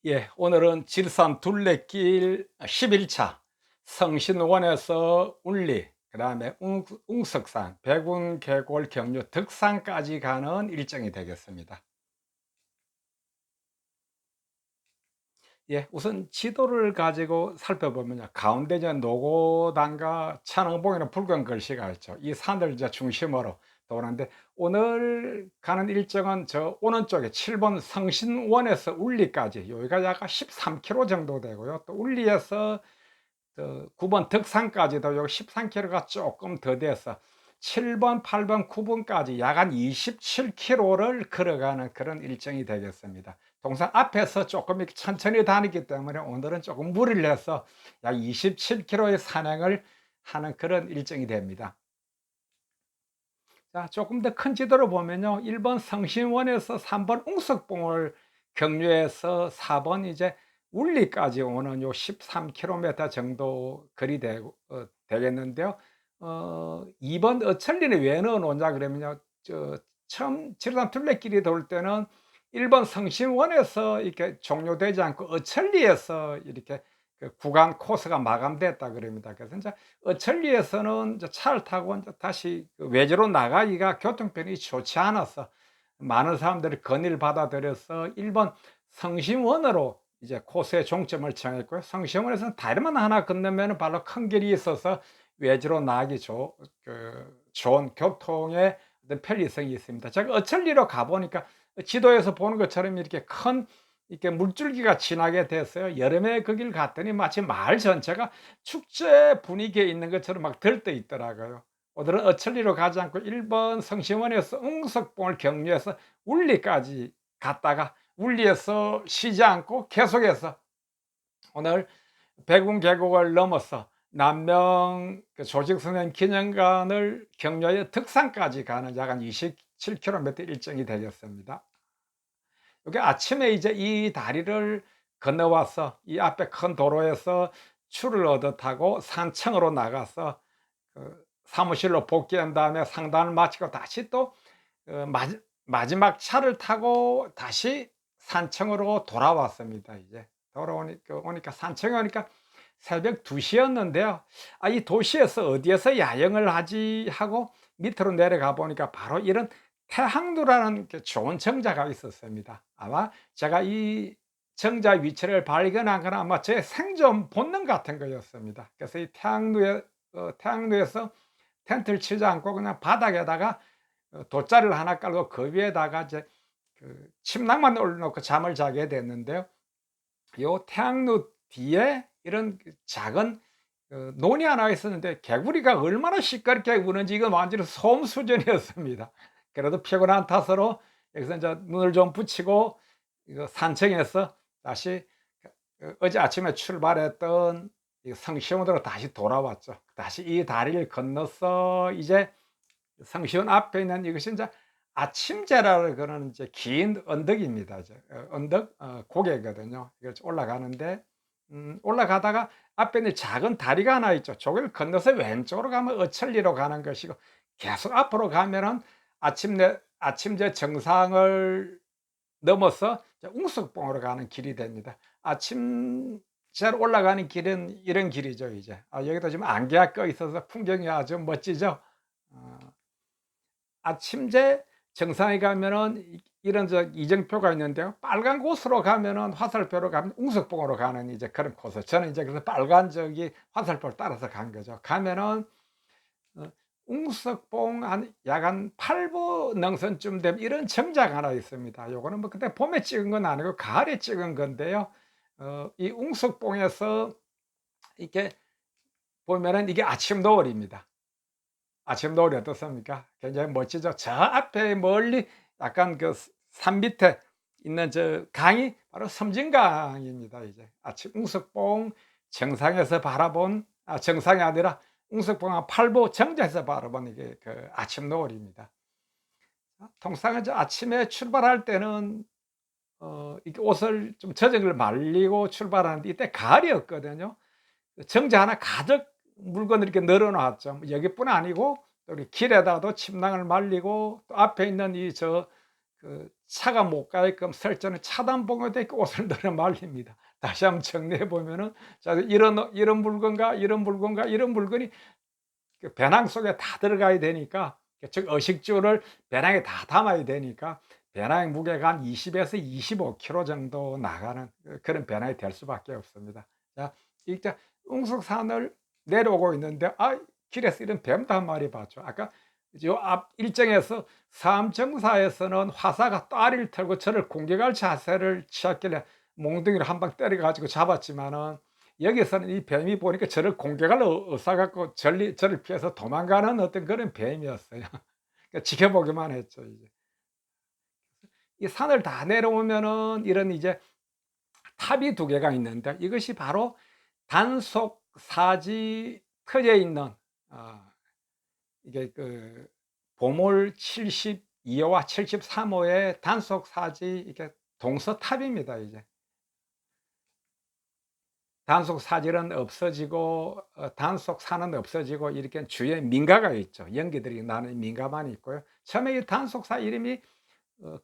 예, 오늘은 지리산 둘레길 11차 성신원에서 운리, 그 다음에 웅석산, 백운계골 경류 덕산까지 가는 일정이 되겠습니다. 예, 우선 지도를 가지고 살펴보면요, 가운데 이제 노고단과 천왕봉이라는 붉은 글씨가 있죠. 이 산을 이제 중심으로 도는데, 오늘 가는 일정은 저 오른쪽에 7번 성신원에서 울리까지, 여기가 약 13km 정도 되고요. 또 울리에서 9번 덕산까지도 요 13km가 조금 더 돼서 7번, 8번, 9번까지 약 한 27km를 걸어가는 그런 일정이 되겠습니다. 동산 앞에서 조금 이렇게 천천히 다니기 때문에 오늘은 조금 무리를 해서 약 27km의 산행을 하는 그런 일정이 됩니다. 자, 조금 더 큰 지도를 보면요, 1번 성신원에서 3번 웅석봉을 경유해서 4번 이제 울리까지 오는 요 13km 정도 거리 되겠는데요. 2번 어천리는 왜 넣어 놓냐 그러면요, 처음 지리산 둘레길이 돌 때는 1번 성신원에서 이렇게 종료되지 않고 어천리에서 이렇게 그 구간 코스가 마감됐다 그럽니다. 그래서 이제 어천리에서는 이제 차를 타고 이제 다시 그 외지로 나가기가 교통편이 좋지 않아서 많은 사람들이 건의를 받아들여서 1번 성심원으로 이제 코스의 종점을 정했고요. 성심원에서는 다리만 하나 건너면 바로 큰 길이 있어서 외지로 나가기 좋은 교통의 어떤 편리성이 있습니다. 제가 어천리로 가보니까 지도에서 보는 것처럼 이렇게 물줄기가 지나게 됐어요. 여름에 거길 갔더니 마치 마을 전체가 축제 분위기에 있는 것처럼 막 들떠 있더라고요. 오늘은 어천리로 가지 않고 1번 성심원에서 웅석봉을 경유해서 울리까지 갔다가 울리에서 쉬지 않고 계속해서 오늘 백운계곡을 넘어서 남명 그 조직선생 기념관을 경유하여 덕산까지 가는 약 한 27km 일정이 되겠습니다. 이게 아침에 이제 이 다리를 건너와서 이 앞에 큰 도로에서 추를 얻어 타고 산청으로 나가서 사무실로 복귀한 다음에 상담을 마치고 다시 또 마지막 차를 타고 다시 산청으로 돌아왔습니다. 이제 오니까 산청에 오니까 새벽 2시였는데요. 이 도시에서 어디에서 야영을 하지 하고 밑으로 내려가 보니까 바로 이런 태항루라는 좋은 정자가 있었습니다. 아마 제가 이 정자 위치를 발견한 건 아마 제 생존 본능 같은 거였습니다. 그래서 이 태항루에서 텐트를 치지 않고 그냥 바닥에다가 돗자리를 하나 깔고 그 위에다가 이제 침낭만 올려놓고 잠을 자게 됐는데요. 요 태양루 뒤에 이런 작은 논이 하나 있었는데 개구리가 얼마나 시끄럽게 우는지 이건 완전히 소음 수준이었습니다. 그래도 피곤한 탓으로 여기서 이제 눈을 좀 붙이고 이거 산청에서 다시 어제 아침에 출발했던 이 성시원으로 다시 돌아왔죠. 다시 이 다리를 건너서 이제 성시원 앞에 있는 이것이 이제 아침제라고 그러는 이제 긴 언덕입니다. 이제 언덕 고개거든요. 이걸 올라가는데 올라가다가 앞에 있는 작은 다리가 하나 있죠. 저걸 건너서 왼쪽으로 가면 어천리로 가는 것이고 계속 앞으로 가면은 아침제 정상을 넘어서 이제 웅석봉으로 가는 길이 됩니다. 아침제로 올라가는 길은 이런 길이죠. 이제 여기도 지금 안개가 껴 있어서 풍경이 아주 멋지죠. 어. 아침제 정상에 가면은 이런 이정표가 있는데요. 빨간 곳으로 가면은 화살표로 가면 웅석봉으로 가는 이제 그런 코스. 저는 이제 그래서 빨간 화살표를 따라서 간 거죠. 가면은 어 웅석봉 약 한 8보 능선쯤 되면 이런 정자가 하나 있습니다. 요거는 뭐 그때 봄에 찍은 건 아니고 가을에 찍은 건데요. 이 웅석봉에서 이렇게 보면은 이게 아침 노을입니다. 아침 노을이 어떻습니까? 굉장히 멋지죠. 저 앞에 멀리 약간 산 밑에 있는 저 강이 바로 섬진강입니다. 이제 아침 웅석봉 정상에서 바라본 정상이 아니라 웅석봉 한 8보 정자에서 바라본 이게 아침 노을입니다. 통상 이제 아침에 출발할 때는 이렇게 옷을 좀 젖은 걸 말리고 출발하는데 이때 가을이었거든요. 정자 하나 가득 물건을 이렇게 늘어 놨죠. 여기뿐 아니고 또 우리 길에다가도 침낭을 말리고 또 앞에 있는 차가 못 가게끔 설정은 차단봉으로 돼 있고 옷을 늘어 말립니다. 다시 한번 정리해 보면은 자 이런 물건과 이런 물건과 이런 물건이 그 배낭 속에 다 들어가야 되니까 즉 의식주를 배낭에 다 담아야 되니까 배낭의 무게가 한 20에서 25kg 정도 나가는 그런 배낭이 될 수밖에 없습니다. 자, 이제 웅석산을 내려오고 있는데 길에서 이런 뱀도 한 마리 봤죠. 아까 요 앞 일정에서 삼정사에서는 화사가 따리를 털고 저를 공격할 자세를 취했길래 몽둥이를 한 방 때려 가지고 잡았지만은 여기서는 이 뱀이 보니까 저를 공격할 의사 갖고 저를 피해서 도망가는 어떤 그런 뱀이었어요. 그러니까 지켜보기만 했죠, 이제. 이 산을 다 내려오면은 이런 이제 탑이 두 개가 있는데 이것이 바로 단속 사지 터져 있는 아 이게 그 보몰 72호와 73호의 단속 사지 이게 동서탑입니다, 이제. 단속 사질은 없어지고 단속 산은 없어지고 이렇게 주위에 민가가 있죠. 연기들이 나는 민가만 있고요. 처음에 이 단속사 이름이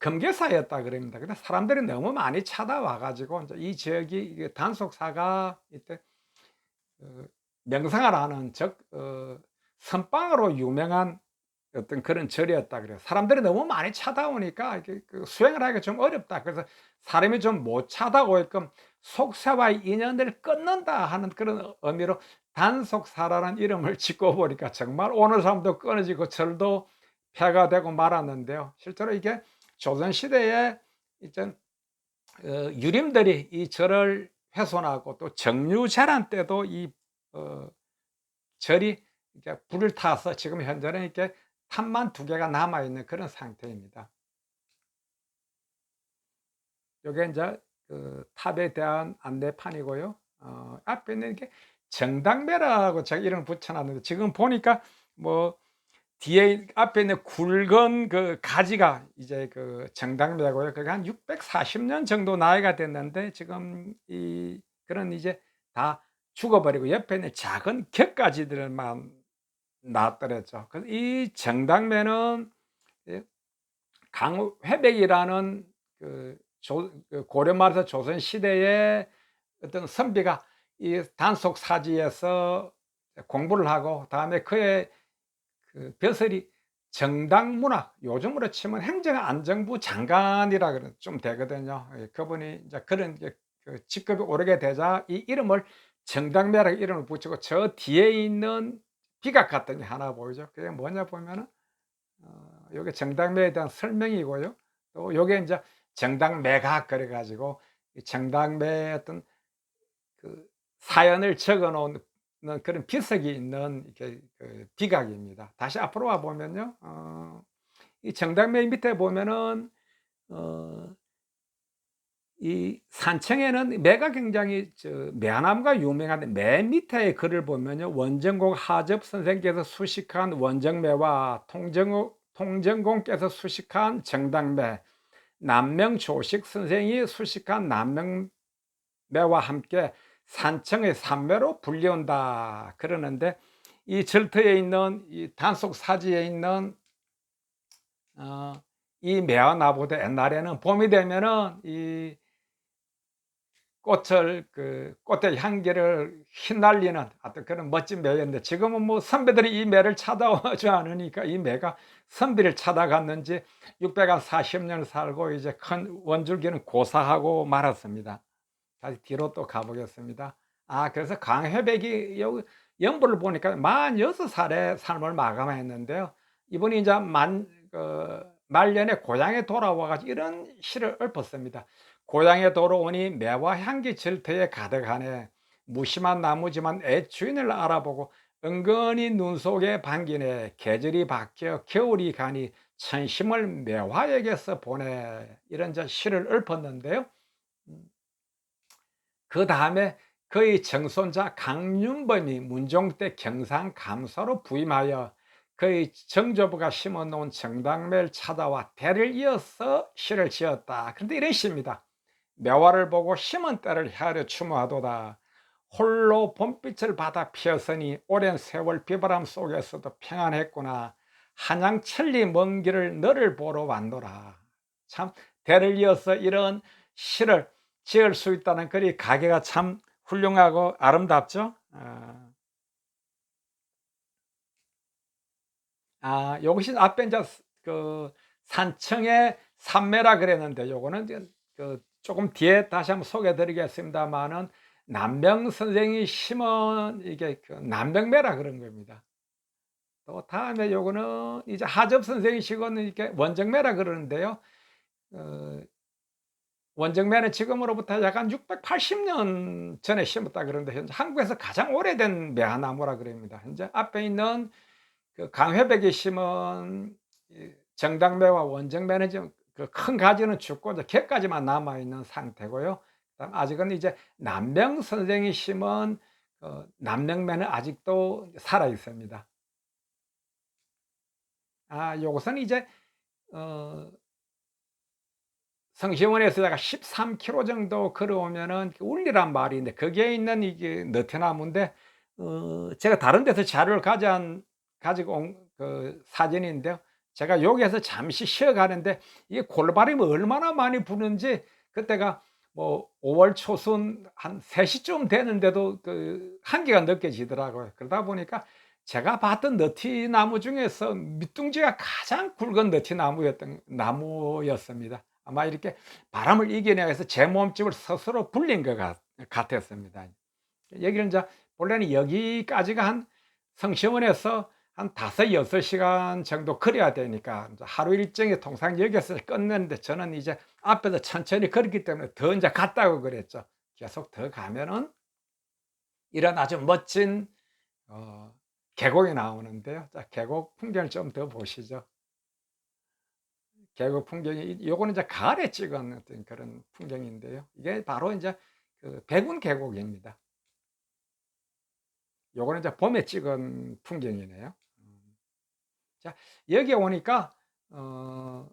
금계사였다 그럽니다. 근데 사람들이 너무 많이 찾아와 가지고 인제 이 지역이 이게 단속사가 이때 어 명상을 하는 즉 선방으로 유명한 어떤 그런 절이었다 그래요. 사람들이 너무 많이 찾아오니까 이게 그 수행을 하기가 좀 어렵다. 그래서 사람이 좀 못 찾아오게끔 속세와의 인연을 끊는다 하는 그런 의미로 단속사라는 이름을 짓고 보니까 정말 오는 사람도 끊어지고 절도 폐가 되고 말았는데요. 실제로 이게 조선시대에 이제 유림들이 이 절을 훼손하고 또 정유재란 때도 이 절이 이렇게 불을 타서 지금 현재는 이렇게 탑만 두 개가 남아 있는 그런 상태입니다. 요게 인제 그 탑에 대한 안내판이고요. 앞에 있는 게 정당매라고 제가 이름을 붙여 놨는데 지금 보니까 뭐 뒤에 앞에 있는 굵은 그 가지가 이제 그 정당매고요. 그게 한 640년 정도 나이가 됐는데 지금 이 그런 이제 다 죽어버리고 옆에 있는 작은 격가지들만 놨더랬죠. 그래서 이 정당매는 예 강회백이라는 그 고려 말에서 조선 시대의 어떤 선비가 이 단속 사지에서 공부를 하고 다음에 그의 그 벼슬이 정당문학 요즘으로 치면 행정안전부 장관이라 그런 좀 되거든요. 예 그분이 이제 그런 이제 그 직급이 오르게 되자 이 이름을 정당매라고 이름을 붙이고 저 뒤에 있는 비각 같은 게 하나 보이죠. 그게 뭐냐 보면은 요게 정당매에 대한 설명이고요. 또 요게 인제 정당매각 그래 가지고 이 정당매의 어떤 그 사연을 적어 놓은 그런 비석이 있는 이렇게 그 비각입니다. 다시 앞으로 와 보면요. 이 정당매 밑에 보면은 어 이 산청에는 매가 굉장히 매화나무가 유명한데 맨 밑에 글을 보면요. 원정공 하접 선생께서 수식한 원정매와 통정공께서 수식한 정당매, 남명조식 선생이 수식한 남명매와 함께 산청의 산매로 불리운다 그러는데 이 절터에 있는 이 단속사지에 있는 어 이 매화나무도 옛날에는 봄이 되면은 이 꽃을 그 꽃의 향기를 휘날리는 어떤 그런 멋진 매였는데 지금은 뭐 선비들이 이 매를 찾아오지 않으니까 이 매가 선비를 찾아갔는지 640년 살고 이제 큰 원줄기는 고사하고 말았습니다. 다시 뒤로 또 가 보겠습니다. 그래서 강회백이 여 연부를 보니까 46살에 삶을 마감했는데요. 이분이 이제 말년에 고향에 돌아와 가지고 이런 시를 읊었습니다. "고향에 돌아오니 매화 향기 절터에 가득하네. 무심한 나무지만 애 주인을 알아보고 은근히 눈 속에 반기네. 계절이 바뀌어 겨울이 가니 천심을 매화에게서 보내." 이런 시를 읊었는데요. 음 그다음에 그의 정손자 강윤범이 문종 때 경상 감사로 부임하여 그의 정조부가 심어 놓은 정당매를 찾아와 대를 이어서 시를 지었다. 그런데 이런 시입니다. "매화를 보고 심은 때를 헤아려 추모하도다. 홀로 봄빛을 받아 피었으니 오랜 세월 비바람 속에서도 평안했구나. 한양 천리 먼 길을 너를 보러 왔노라." 참 대를 이어서 이런 시를 지을 수 있다는 글이 가계가 참 훌륭하고 아름답죠. 요것이 앞에 이제 그 산청의 산매라 그랬는데, 요거는 이제 그 조금 뒤에 다시 한번 소개해 드리겠습니다마는, 남명 선생이 심은 이게 그 남명매라 그런 겁니다. 또 다음에 요거는 이제 하접 선생이 심은 이게 원정매라 그러는데요. 어 원정매는 지금으로부터 약 한 680년 전에 심었다 그러는데, 현재 한국에서 가장 오래된 매화나무라 그럽니다. 현재 앞에 있는 그 강회백이 심은 이 정당매와 원정매는 지금 그 큰 가지는 죽고 이제 잎까지만 남아 있는 상태고요. 그다음 아직은 이제 남명 선생이 심은 남명매는 아직도 살아 있습니다. 요것은 이제 어 성시원에서 약 13km 정도 걸어오면은 그 울리란 말이 있는데, 거기에 있는 이게 너태나무인데, 제가 다른 데서 자료를 가지고 온 그 사진인데요. 제가 여기에서 잠시 쉬어 가는데 이게 골바람이 얼마나 많이 부는지, 그때가 뭐 5월 초순 한 3 시쯤 되는데도 그 한기가 느껴지더라고요. 그러다 보니까 제가 봤던 너티나무 중에서 밑둥지가 가장 굵은 나무였습니다. 아마 이렇게 바람을 이겨내야 해서 제 몸집을 스스로 불린 것 같았습니다. 여기는 이제 본래는 여기까지가 한 성시원에서 한 5-6시간 정도 걸어야 되니까 이제 하루 일정이 통상 여기서 끝내는데, 저는 이제 앞에서 천천히 걸었기 때문에 더 이제 갔다고 그랬죠. 계속 더 가면은 이런 아주 멋진 어 계곡이 나오는데요. 자, 계곡 풍경을 좀 더 보시죠. 계곡 풍경이 요거는 이제 가을에 찍은 어떤 그런 풍경인데요. 이게 바로 인제 그 백운 계곡입니다. 요거는 이제 봄에 찍은 풍경이네요. 자, 여기 오니까 어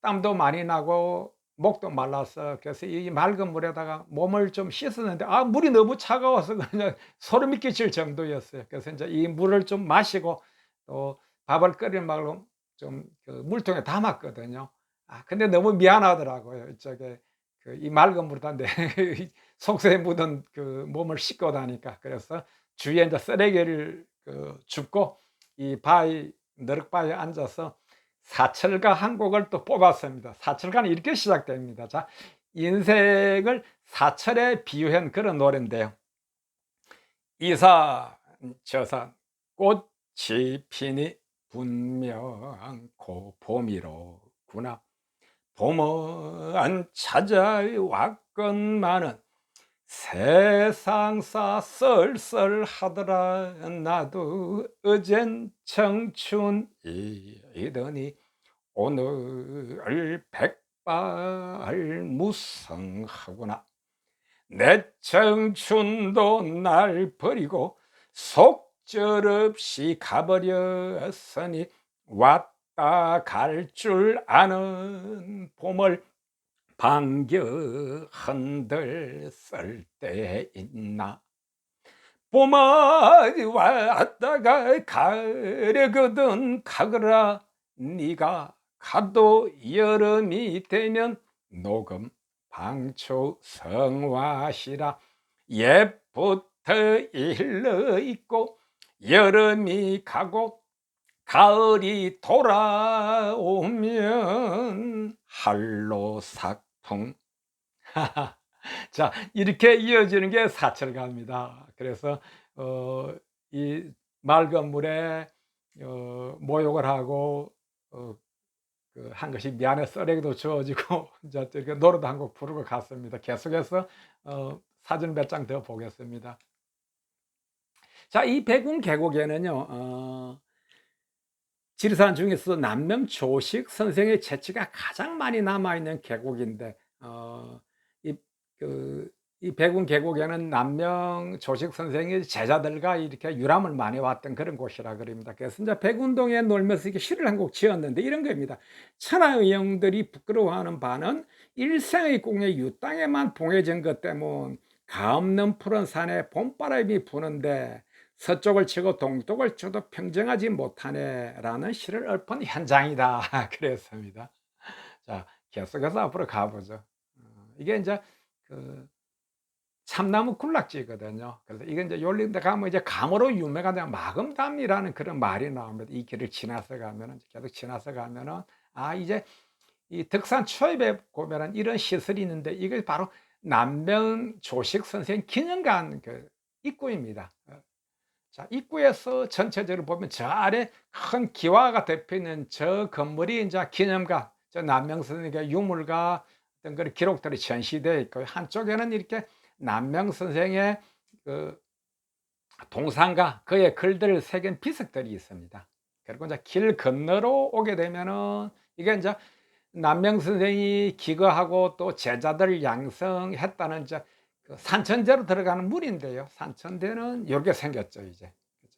땀도 많이 나고 목도 말라서, 그래서 이 맑은 물에다가 몸을 좀 씻었는데 물이 너무 차가워서 그냥 소름이 끼칠 정도였어요. 그래서 인제 이 물을 좀 마시고 또 밥을 끓여 먹으려고 좀 그 물통에 담았거든요. 근데 너무 미안하더라고요. 이쪽에 그 이 맑은 물에다 내 속세에 묻은 그 몸을 씻고 나니까. 그래서 주위에 인제 쓰레기를 그 줍고 이 너륵바위에 앉아서 사철가 한 곡을 또 뽑았습니다. 사철가는 이렇게 시작됩니다. 자, 인생을 사철에 비유한 그런 노래인데요. 이산 저산 꽃이 피니 분명코 봄이로구나. 봄은 찾아왔건만은 세상사 썰썰하더라. 나도 어젠 청춘이더니 오늘 백발무성하구나. 내 청춘도 날 버리고 속절없이 가버렸으니 왔다 갈 줄 아는 봄을 반겨 흔들 쓸 때 있나. 봄아 왔다가 가려거든 가거라. 네가 가도 여름이 되면 녹음 방초 성화시라. 옛부터 일러 있고 여름이 가고 가을이 돌아오면 한로삭풍. 자, 이렇게 이어지는 게 사철가입니다. 그래서 이 맑은 물에 모욕을 하고 한 것이 미안해 쓰레기도 주어지고 이제 이렇게 노래도 한 곡 부르고 갔습니다. 계속해서 사진 몇 장 더 보겠습니다. 자, 이 백운 계곡에는요, 지리산 중에서 남명 조식 선생의 재치가 가장 많이 남아있는 계곡인데, 이, 이 백운 계곡에는 남명 조식 선생의 제자들과 이렇게 유람을 많이 왔던 그런 곳이라 그럽니다. 그래서 이제 백운동에 놀면서 이렇게 시를 한 곡 지었는데 이런 겁니다. 천하의 영들이 부끄러워하는 바는 일생의 꿈에 이 땅에만 봉해진 것 때문 가없는 푸른 산에 봄바람이 부는데 서쪽을 치고 동쪽을 쳐도 평정하지 못하네라는 시를 읊은 현장이다 그랬습니다. 자, 계속해서 앞으로 가보죠. 이게 이제 그 참나무 군락지거든요. 그래서 이게 이제 요런 데 가면 이제 감으로 유명한 데가 마금담이라는 그런 말이 나옵니다. 이 길을 지나서 가면은, 계속 지나서 가면은, 아, 이제 이 덕산 초입에 보면은 이런 시설이 있는데 이게 바로 남명 조식 선생 기념관 그 입구입니다. 자, 입구에서 전체적으로 보면 저 아래 큰 기와가 덮여 있는 저 건물이 이제 기념관, 저 남명 선생의 유물과 어떤 그런 기록들이 전시되어 있고, 한쪽에는 이렇게 남명 선생의 그 동상과 그의 글들을 새긴 비석들이 있습니다. 그리고 이제 길 건너로 오게 되면은 이게 이제 남명 선생이 기거하고 또 제자들 양성했다는 이제 그 산천제로 들어가는 물인데요. 산천대는 이렇게 생겼죠, 이제. 그죠?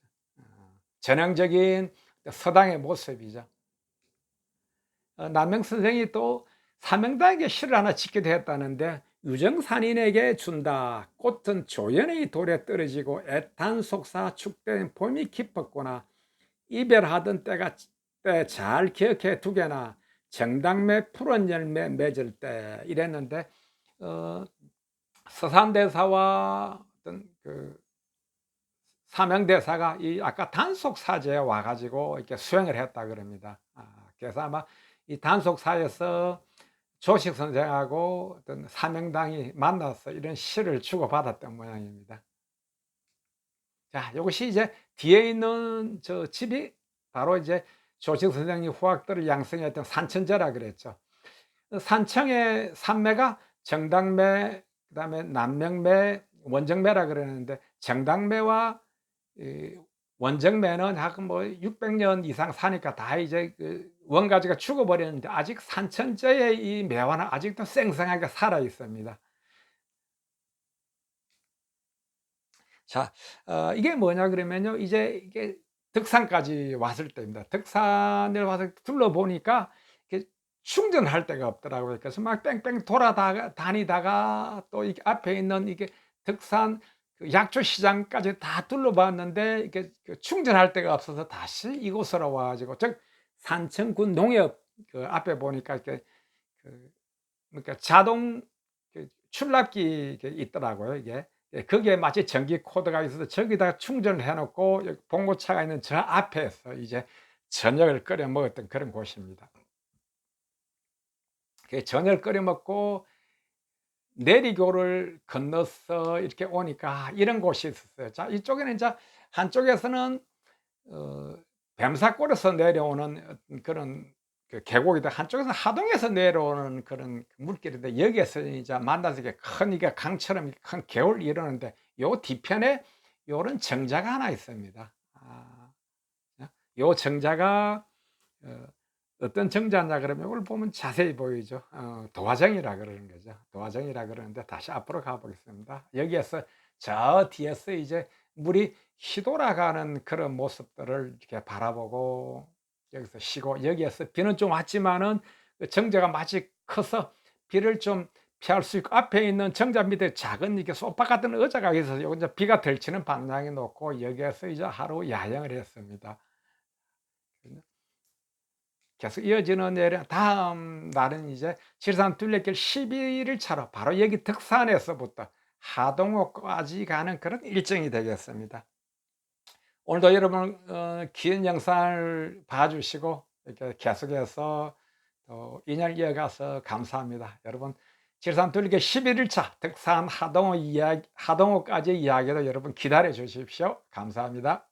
전형적인 서당의 모습이죠. 남명 선생이 또 사명당에게 시를 하나 짓기도 했다는데, 유정산인에게 준다. 꽃은 조연의 돌에 떨어지고 애탄 속사 축된 봄이 깊었구나. 이별하던 때가 때 잘 기억해 두게나. 정당매 푸른 열매 맺을 때 이랬는데, 어, 서산대사와 어떤 그 사명대사가 이 아까 단속사제에 와가지고 이렇게 수행을 했다 그럽니다. 그래서 아마 이 단속사에서 조식 선생하고 어떤 사명당이 만나서 이런 시를 주고받았던 모양입니다. 자, 이것이 이제 뒤에 있는 저 집이 바로 이제 조식 선생님 후학들을 양성했던 산천제라 그랬죠. 산청의 산매가 정당매, 그다음에 남명매, 원정매라 그러는데, 정당매와 이 원정매는 약 뭐 600년 이상 사니까 다 이제 그 원가지가 죽어버렸는데, 아직 산천제의 이 매화는 아직도 생생하게 살아 있습니다. 자, 이게 뭐냐 그러면요, 이제 이게 덕산까지 왔을 때입니다. 덕산을 와서 둘러보니까 이게 충전할 데가 없더라고요. 그래서 막 뺑뺑 다니다가 또 이 앞에 있는 이게 덕산 그 약초 시장까지 다 둘러봤는데 이게 그 충전할 데가 없어서 다시 이곳으로 와 가지고, 즉 산청군 농협 그 앞에 보니까 이렇게 그 그러니까 자동 그 출납기 게 있더라고요, 이게. 예, 거기에 마치 전기 코드가 있어서 저기다가 충전을 해 놓고 여기 봉고차가 있는 저 앞에서 이제 저녁을 끓여 먹었던 그런 곳입니다. 그 저녁을 끓여 먹고 내리교를 건너서 이렇게 오니까 이런 곳이 있었어요. 자, 이쪽에는 이제 한쪽에서는 어 뱀사골에서 내려오는 어떤 그런 그 계곡이다. 한쪽에서는 하동에서 내려오는 그런 물길인데, 여기에서 이제 만나서 이게 큰 이게 강처럼 이렇게 큰 개울이 이러는데, 요 뒤편에 요런 정자가 하나 있습니다. 요 정자가 어 어떤 정자냐 그러면 이걸 보면 자세히 보이죠. 도화정이라 그러는 거죠. 도화정이라 그러는데, 다시 앞으로 가 보겠습니다. 여기에서 저 뒤에서 이제 물이 휘돌아가는 그런 모습들을 이렇게 바라보고 여기서 쉬고, 여기에서 비는 좀 왔지만은 그 정자가 마치 커서 비를 좀 피할 수 있고, 앞에 있는 정자 밑에 작은 이렇게 소파 같은 의자가 있어서 요 이제 비가 덜치는 방향에 놓고 여기에서 이제 하루 야영을 했습니다. 계속 이어지는 내려 다음 날은 이제 지리산 둘레길 12일 차로 바로 여기 덕산에서부터 하동호까지 가는 그런 일정이 되겠습니다. 오늘도 여러분 긴 영상을 봐주시고 이렇게 계속해서 또 인연을 이어가서 감사합니다. 여러분, 지리산 둘레길 11일 차 덕산 하동호까지 이야기도 여러분 기다려 주십시오. 감사합니다.